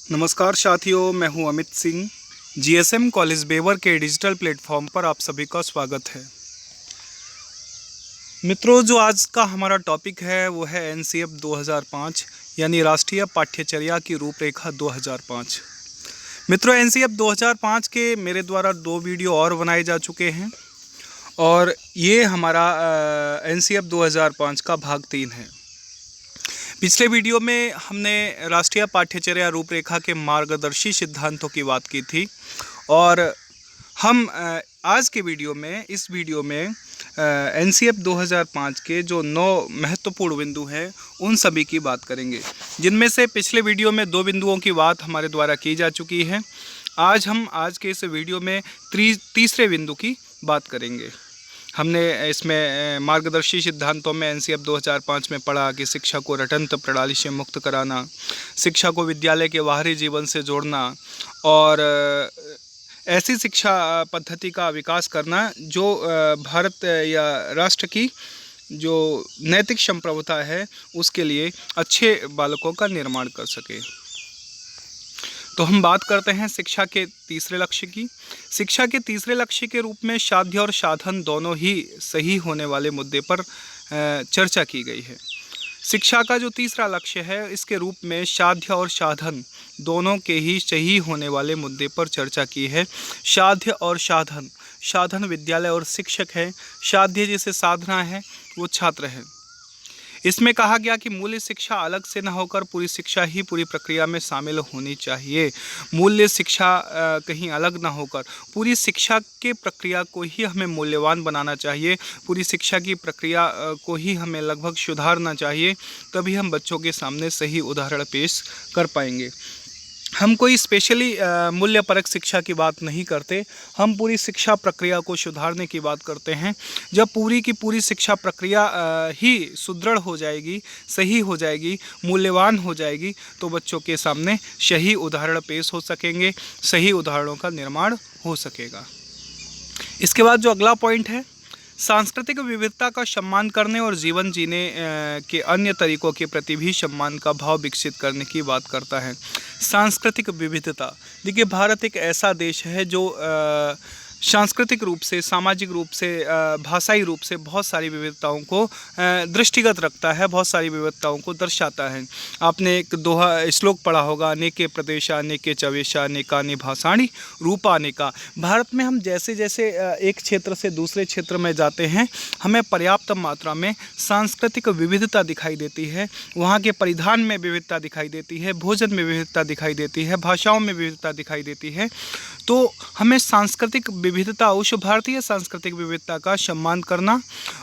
नमस्कार साथियों, मैं हूं अमित सिंह। जीएसएम कॉलेज बेवर के डिजिटल प्लेटफॉर्म पर आप सभी का स्वागत है। मित्रों, जो आज का हमारा टॉपिक है वो है एनसीएफ 2005 यानी राष्ट्रीय पाठ्यचर्या की रूपरेखा 2005। मित्रों, एनसीएफ 2005 के मेरे द्वारा 2 वीडियो और बनाए जा चुके हैं और ये हमारा एनसीएफ 2005 का भाग 3 है। पिछले वीडियो में हमने राष्ट्रीय पाठ्यचर्या रूपरेखा के मार्गदर्शी सिद्धांतों की बात की थी और हम आज के इस वीडियो में एनसीएफ 2005 के जो 9 महत्वपूर्ण बिंदु हैं उन सभी की बात करेंगे, जिनमें से पिछले वीडियो में 2 बिंदुओं की बात हमारे द्वारा की जा चुकी है। आज के इस वीडियो में तीसरे बिंदु की बात करेंगे। हमने इसमें मार्गदर्शी सिद्धांतों में एनसीएफ 2005 में पढ़ा कि शिक्षा को रटंत प्रणाली से मुक्त कराना, शिक्षा को विद्यालय के बाहरी जीवन से जोड़ना और ऐसी शिक्षा पद्धति का विकास करना जो भारत या राष्ट्र की जो नैतिक संप्रभुता है उसके लिए अच्छे बालकों का निर्माण कर सके। तो हम बात करते हैं शिक्षा के तीसरे लक्ष्य की। शिक्षा के तीसरे लक्ष्य के रूप में साध्य और साधन दोनों ही सही होने वाले मुद्दे पर चर्चा की गई है। शिक्षा का जो तीसरा लक्ष्य है, इसके रूप में साध्य और साधन दोनों के ही सही होने वाले मुद्दे पर चर्चा की है। साध्य और साधन विद्यालय और शिक्षक है, साध्य जैसे साधना है वो छात्र है। इसमें कहा गया कि मूल्य शिक्षा अलग से न होकर पूरी शिक्षा ही पूरी प्रक्रिया में शामिल होनी चाहिए। मूल्य शिक्षा कहीं अलग न होकर पूरी शिक्षा के प्रक्रिया को ही हमें मूल्यवान बनाना चाहिए। पूरी शिक्षा की प्रक्रिया को ही हमें लगभग सुधारना चाहिए, तभी हम बच्चों के सामने सही उदाहरण पेश कर पाएंगे। हम कोई स्पेशली मूल्यपरक शिक्षा की बात नहीं करते, हम पूरी शिक्षा प्रक्रिया को सुधारने की बात करते हैं। जब पूरी की पूरी शिक्षा प्रक्रिया ही सुदृढ़ हो जाएगी, सही हो जाएगी, मूल्यवान हो जाएगी, तो बच्चों के सामने सही उदाहरण पेश हो सकेंगे, सही उदाहरणों का निर्माण हो सकेगा। इसके बाद जो अगला पॉइंट है, सांस्कृतिक विविधता का सम्मान करने और जीवन जीने के अन्य तरीकों के प्रति भी सम्मान का भाव विकसित करने की बात करता है। सांस्कृतिक विविधता, देखिए भारत एक ऐसा देश है जो सांस्कृतिक रूप से, सामाजिक रूप से, भाषाई रूप से बहुत सारी विविधताओं को दृष्टिगत रखता है, बहुत सारी विविधताओं को दर्शाता है। आपने एक दोहा श्लोक पढ़ा होगा, अनेके प्रदेशा अनेके चवेशा अनेकानि भाषाणि रूपानेका। भारत में हम जैसे जैसे एक क्षेत्र से दूसरे क्षेत्र में जाते हैं, हमें पर्याप्त मात्रा में सांस्कृतिक विविधता दिखाई देती है। वहाँ के परिधान में विविधता दिखाई देती है, भोजन में विविधता दिखाई देती है, भाषाओं में विविधता दिखाई देती है। तो हमें सांस्कृतिक विविधता, उस भारतीय सांस्कृतिक विविधता का सम्मान करना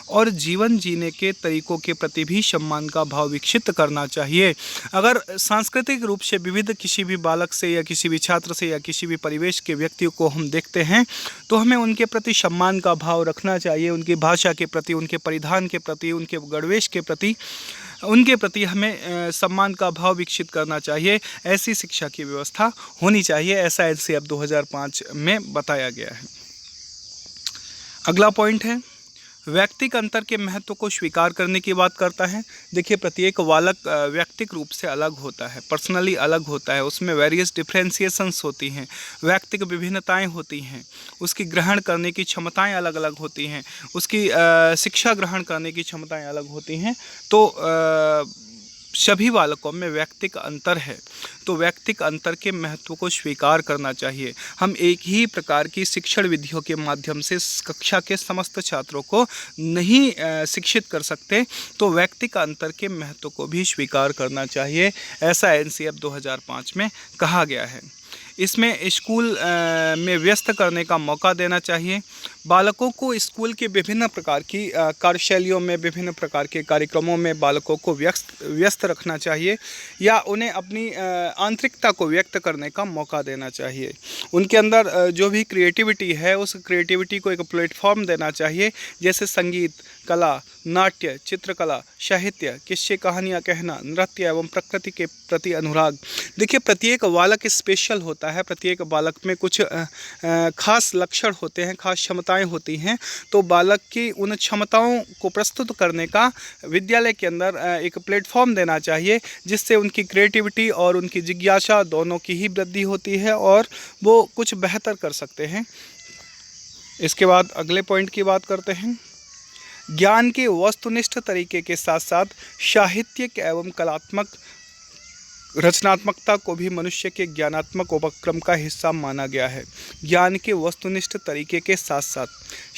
और जीवन जीने के तरीकों के प्रति भी सम्मान का भाव विकसित करना चाहिए। अगर सांस्कृतिक रूप से विविध किसी भी बालक से या किसी भी छात्र से या किसी भी परिवेश के व्यक्ति को हम देखते हैं तो हमें उनके प्रति सम्मान का भाव रखना चाहिए। उनकी भाषा के प्रति, उनके परिधान के प्रति, उनके गणवेश के प्रति, उनके प्रति हमें सम्मान का भाव विकसित करना चाहिए। ऐसी शिक्षा की व्यवस्था होनी चाहिए, ऐसा एनसीएफ 2005 में बताया गया है। अगला पॉइंट है, व्यक्तिक अंतर के महत्व को स्वीकार करने की बात करता है। देखिए, प्रत्येक बालक व्यक्तिक रूप से अलग होता है, पर्सनली अलग होता है, उसमें वेरियस डिफ्रेंशिएशंस होती हैं, व्यक्तिक विभिन्नताएं होती हैं, उसकी ग्रहण करने की क्षमताएं अलग अलग होती हैं, उसकी शिक्षा ग्रहण करने की क्षमताएं अलग होती हैं। तो सभी बालकों में व्यक्तिक अंतर है, तो व्यक्तिक अंतर के महत्व को स्वीकार करना चाहिए। हम एक ही प्रकार की शिक्षण विधियों के माध्यम से कक्षा के समस्त छात्रों को नहीं शिक्षित कर सकते, तो व्यक्तिक अंतर के महत्व को भी स्वीकार करना चाहिए, ऐसा एनसीएफ 2005 में कहा गया है। इसमें स्कूल में व्यस्त करने का मौका देना चाहिए। बालकों को स्कूल के विभिन्न प्रकार की कार्यशैलियों में, विभिन्न प्रकार के कार्यक्रमों में बालकों को व्यस्त रखना चाहिए या उन्हें अपनी आंतरिकता को व्यक्त करने का मौका देना चाहिए। उनके अंदर जो भी क्रिएटिविटी है, उस क्रिएटिविटी को एक प्लेटफॉर्म देना चाहिए, जैसे संगीत, कला, नाट्य, चित्रकला, साहित्य, किस्से, कहानियाँ कहना, नृत्य एवं प्रकृति के प्रति अनुराग, देखिए, प्रत्येक बालक स्पेशल होता है, प्रत्येक बालक में कुछ खास लक्षण होते हैं, खास क्षमताएं होती हैं। तो बालक की उन क्षमताओं को प्रस्तुत करने का विद्यालय के अंदर एक प्लेटफॉर्म देना चाहिए, जिससे उनकी क्रिएटिविटी और उनकी जिज्ञासा दोनों की ही वृद्धि होती है और वो कुछ बेहतर कर सकते हैं। इसके बाद अगले पॉइंट की बात करते हैं। ज्ञान के वस्तुनिष्ठ तरीके के साथ साथ साहित्यिक एवं कलात्मक रचनात्मकता को भी मनुष्य के ज्ञानात्मक उपक्रम का हिस्सा माना गया है। ज्ञान के वस्तुनिष्ठ तरीके के साथ साथ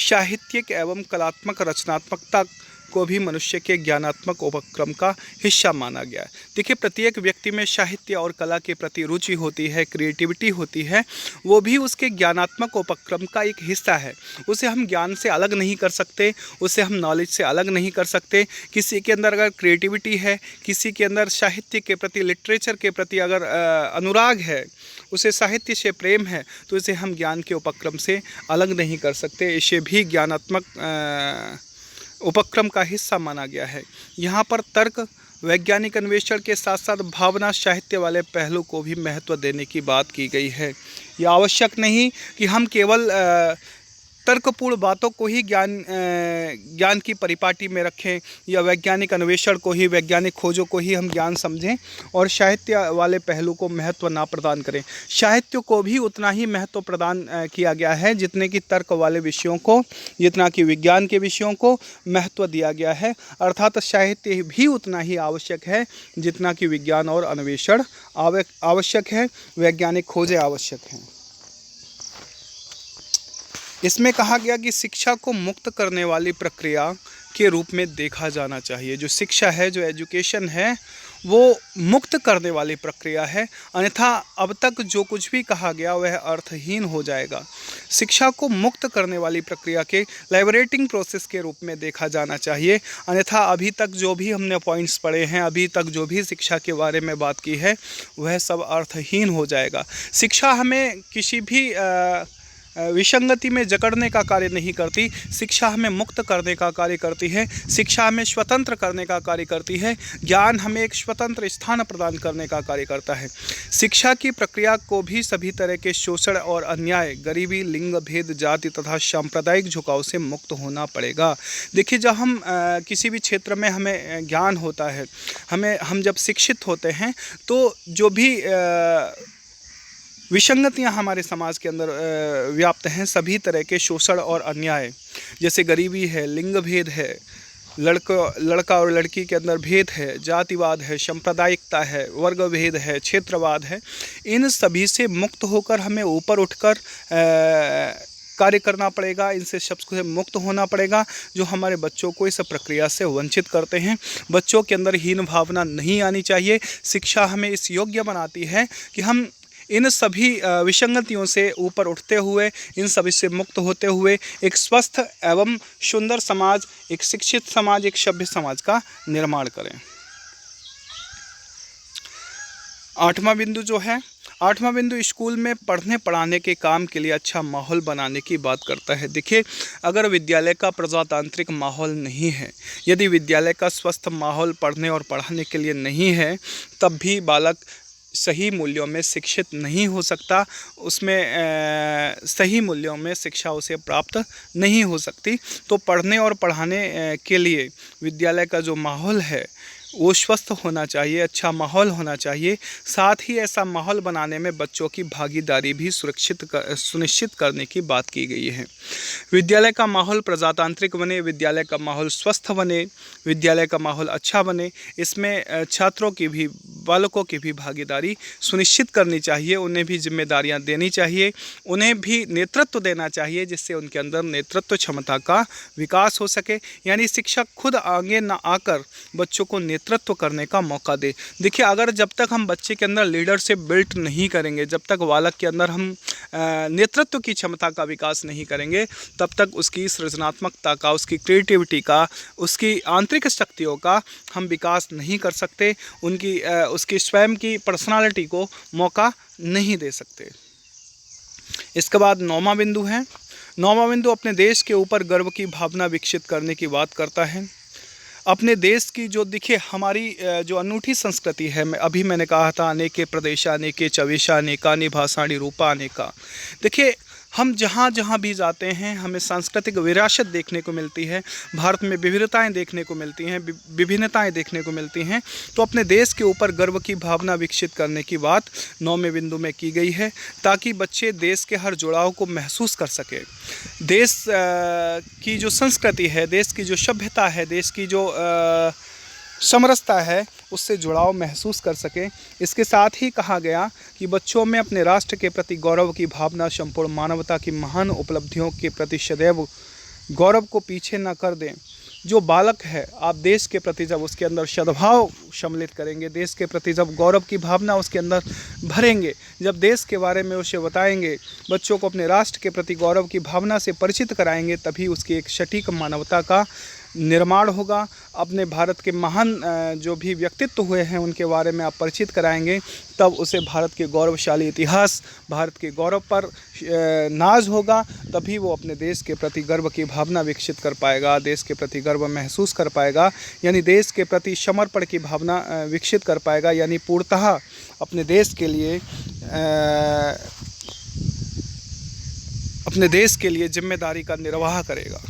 साहित्यिक एवं कलात्मक रचनात्मकता को भी मनुष्य के ज्ञानात्मक उपक्रम का हिस्सा माना गया है। देखिए, प्रत्येक व्यक्ति में साहित्य और कला के प्रति रुचि होती है, क्रिएटिविटी होती है, वो भी उसके ज्ञानात्मक उपक्रम का एक हिस्सा है। उसे हम ज्ञान से अलग नहीं कर सकते, उसे हम नॉलेज से अलग नहीं कर सकते। किसी के अंदर अगर क्रिएटिविटी है, किसी के अंदर साहित्य के प्रति, लिटरेचर के प्रति अगर अनुराग है, उसे साहित्य से प्रेम है, तो इसे हम ज्ञान के उपक्रम से अलग नहीं कर सकते। इसे भी ज्ञानात्मक उपक्रम का हिस्सा माना गया है। यहाँ पर तर्क, वैज्ञानिक अन्वेषण के साथ साथ भावना, साहित्य वाले पहलू को भी महत्व देने की बात की गई है। यह आवश्यक नहीं कि हम केवल तर्कपूर्ण बातों को ही ज्ञान की परिपाटी में रखें, या वैज्ञानिक अन्वेषण को ही, वैज्ञानिक खोजों को ही हम ज्ञान समझें और साहित्य वाले पहलू को महत्व ना प्रदान करें। साहित्य को भी उतना ही महत्व प्रदान किया गया है जितने कि तर्क वाले विषयों को, जितना कि विज्ञान के विषयों को महत्व दिया गया है। अर्थात साहित्य भी उतना ही आवश्यक है जितना कि विज्ञान और अन्वेषण आवश्यक है, वैज्ञानिक खोजें आवश्यक हैं। इसमें कहा गया कि शिक्षा को मुक्त करने वाली प्रक्रिया के रूप में देखा जाना चाहिए। जो शिक्षा है, जो एजुकेशन है, वो मुक्त करने वाली प्रक्रिया है, अन्यथा अब तक जो कुछ भी कहा गया वह अर्थहीन हो जाएगा। शिक्षा को मुक्त करने वाली प्रक्रिया के लिबरेटिंग प्रोसेस के रूप में देखा जाना चाहिए, अन्यथा अभी तक जो भी हमने पॉइंट्स पढ़े हैं, अभी तक जो भी शिक्षा के बारे में बात की है, वह सब अर्थहीन हो जाएगा। शिक्षा हमें किसी भी विसंगति में जकड़ने का कार्य नहीं करती, शिक्षा हमें मुक्त करने का कार्य करती है, शिक्षा हमें स्वतंत्र करने का कार्य करती है, ज्ञान हमें एक स्वतंत्र स्थान प्रदान करने का कार्य करता है। शिक्षा की प्रक्रिया को भी सभी तरह के शोषण और अन्याय, गरीबी, लिंग भेद, जाति तथा सांप्रदायिक झुकाव से मुक्त होना पड़ेगा। देखिए, जब हम किसी भी क्षेत्र में हमें ज्ञान होता है, हम जब शिक्षित होते हैं, तो जो भी विसंगतियां हमारे समाज के अंदर व्याप्त हैं, सभी तरह के शोषण और अन्याय, जैसे गरीबी है, लिंग भेद है, लड़का और लड़की के अंदर भेद है, जातिवाद है, सांप्रदायिकता है, वर्ग भेद है, क्षेत्रवाद है, इन सभी से मुक्त होकर हमें ऊपर उठकर कार्य करना पड़ेगा। इनसे सबसे मुक्त होना पड़ेगा जो हमारे बच्चों को इस प्रक्रिया से वंचित करते हैं। बच्चों के अंदर हीन भावना नहीं आनी चाहिए। शिक्षा हमें इस योग्य बनाती है कि हम इन सभी विसंगतियों से ऊपर उठते हुए, इन सभी से मुक्त होते हुए एक स्वस्थ एवं सुंदर समाज, एक शिक्षित समाज, एक सभ्य समाज का निर्माण करें। आठवां बिंदु जो है, आठवां बिंदु स्कूल में पढ़ने पढ़ाने के काम के लिए अच्छा माहौल बनाने की बात करता है। देखिए, अगर विद्यालय का प्रजातांत्रिक माहौल नहीं है, यदि विद्यालय का स्वस्थ माहौल पढ़ने और पढ़ाने के लिए नहीं है, तब भी बालक सही मूल्यों में शिक्षित नहीं हो सकता, उसमें सही मूल्यों में शिक्षा उसे प्राप्त नहीं हो सकती। तो पढ़ने और पढ़ाने के लिए विद्यालय का जो माहौल है वो स्वस्थ होना चाहिए, अच्छा माहौल होना चाहिए। साथ ही ऐसा माहौल बनाने में बच्चों की भागीदारी भी सुनिश्चित करने की बात की गई है। विद्यालय का माहौल प्रजातांत्रिक बने, विद्यालय का माहौल स्वस्थ बने, विद्यालय का माहौल अच्छा बने, इसमें छात्रों की भी, बालकों की भी भागीदारी सुनिश्चित करनी चाहिए। उन्हें भी जिम्मेदारियां देनी चाहिए, उन्हें भी नेतृत्व देना चाहिए, जिससे उनके अंदर नेतृत्व क्षमता का विकास हो सके। यानी शिक्षक खुद आगे ना आकर बच्चों को नेतृत्व करने का मौका दे। देखिए, अगर जब तक हम बच्चे के अंदर लीडरशिप बिल्ट नहीं करेंगे, जब तक बालक के अंदर हम नेतृत्व की क्षमता का विकास नहीं करेंगे, तब तक उसकी सृजनात्मकता का, उसकी क्रिएटिविटी का, उसकी आंतरिक शक्तियों का हम विकास नहीं कर सकते, उसकी स्वयं की पर्सनालिटी को मौका नहीं दे सकते। इसके बाद नौवां बिंदु है। नौवां बिंदु अपने देश के ऊपर गर्व की भावना विकसित करने की बात करता है। अपने देश की जो देखिए हमारी जो अनूठी संस्कृति है, अभी मैंने कहा था अनेके प्रदेशा अनेके च वेशा अनेकानि भाषाणि रूपा अनेका। देखिए हम जहाँ जहाँ भी जाते हैं हमें सांस्कृतिक विरासत देखने को मिलती है, भारत में विविधताएं देखने को मिलती हैं, विभिन्नताएं देखने को मिलती हैं। तो अपने देश के ऊपर गर्व की भावना विकसित करने की बात 9वें बिंदु में की गई है, ताकि बच्चे देश के हर जुड़ाव को महसूस कर सके। देश की जो संस्कृति है, देश की जो सभ्यता है, देश की जो समरसता है, उससे जुड़ाव महसूस कर सकें। इसके साथ ही कहा गया कि बच्चों में अपने राष्ट्र के प्रति गौरव की भावना, संपूर्ण मानवता की महान उपलब्धियों के प्रति सदैव गौरव को पीछे न कर दें। जो बालक है, आप देश के प्रति जब उसके अंदर सद्भाव सम्मिलित करेंगे, देश के प्रति जब गौरव की भावना उसके अंदर भरेंगे, जब देश के बारे में उसे बताएंगे, बच्चों को अपने राष्ट्र के प्रति गौरव की भावना से परिचित कराएंगे, तभी उसकी एक सटीक मानवता का निर्माण होगा। अपने भारत के महान जो भी व्यक्तित्व हुए हैं उनके बारे में आप परिचित कराएंगे, तब उसे भारत के गौरवशाली इतिहास, भारत के गौरव पर नाज होगा। तभी वो अपने देश के प्रति गर्व की भावना विकसित कर पाएगा, देश के प्रति गर्व महसूस कर पाएगा, यानी देश के प्रति समर्पण की भावना विकसित कर पाएगा, यानी पूर्णतः अपने देश के लिए जिम्मेदारी का निर्वाह करेगा।